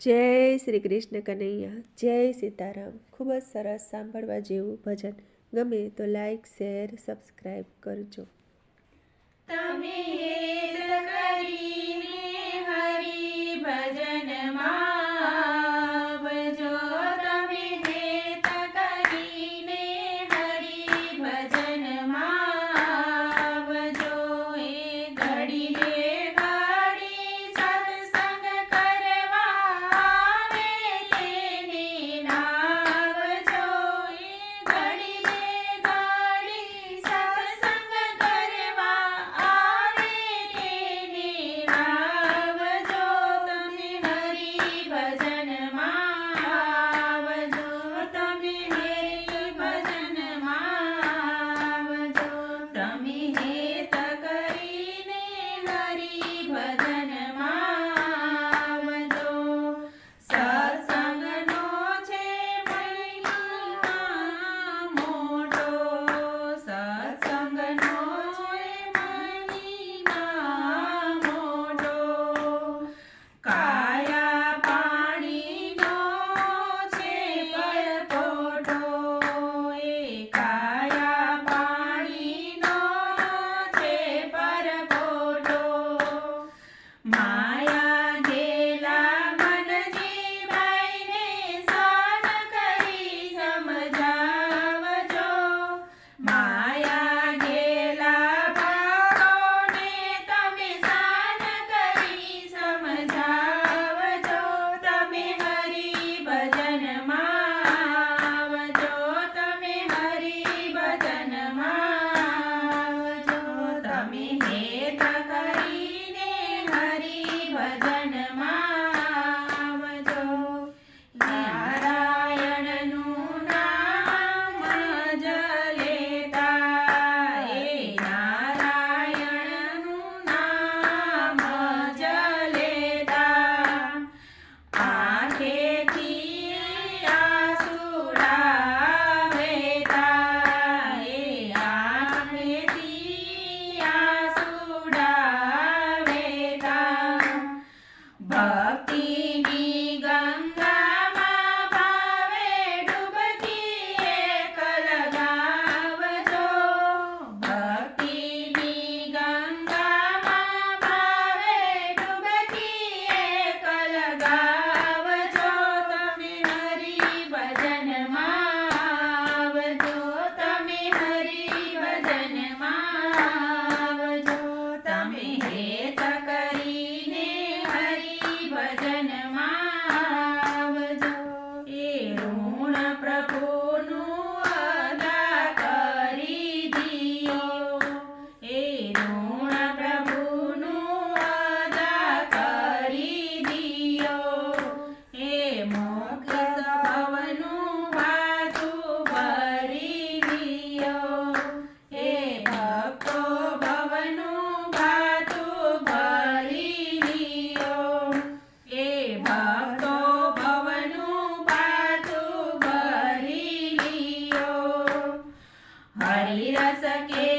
જય શ્રી કૃષ્ણ કનૈયા, જય સીતારામ. ખૂબ જ સરસ સાંભળવા જેવું ભજન. ગમે તો લાઈક, શેર, સબસ્ક્રાઈબ કરજો. તમે હેત કરીને હરિ ભજનમાં આવજો. તમે હેત કરીને હરિ ભજનમાં આવજો. એ ઘડી બે ઘડી સત્સંગ કરવા આવે તેને નાવજો. એ ઘડી બે ઘડી સત્સંગ કરવા આવે તેને નાવજો. તમે હરિ ભજનમાં આવજો. તમે હરિ ભજનમાં આવજો. તમે હેત કરીને હરિ ભજનમાં આવજો. સત્સંગનો છે મહિમા મોટો. સત્સંગનો છે મહિમા મોટો. કાયા પાણીનો છે પરપોટો. એ કાયા પાણીનો છે પરપોટો. માયા ગેલા મનજીભાઈને સાન કરી સમજાવજો. માયા ગેલા ભાવોને તમે સાન કરી સમજાવજો. તમે હરિ ભજનમાં આવજો. તમે હરિ ભજનમાં આવજો. તમે હેત કરીને હરિ ભજનમાં આવજો. નારાયણનું નામ જ લેતા. એ નારાયણનું નામ જ લેતા. આંખેથી આંસુડા વહેતા. એ આંખેથી આંસુડા વહેતા. ભક્તિની ગંગામાં ભાવે ડૂબકી એક લગાવજો. ભક્તિની ગંગામાં ભાવે ડૂબકી એક લગાવજો. તમે હરિ ભજનમાં આવજો. તમે હરિ ભજનમાં આવજો. તમે હેત કરીને હરિ ભજનમાં આવજો. એ ઋણ પ્રભુનું અદા કરી દિયો. એ ઋણ પ્રભુનું અદા કરી દિયો. એ મોક્ષ ભવનું ભાથું ભરી દિયો. એ ભક્તો ભવનું ભાથું ભરી દિયો. એ ભક્તો ભવનું ભાથું ભરી દિયો. હરિ રસ કે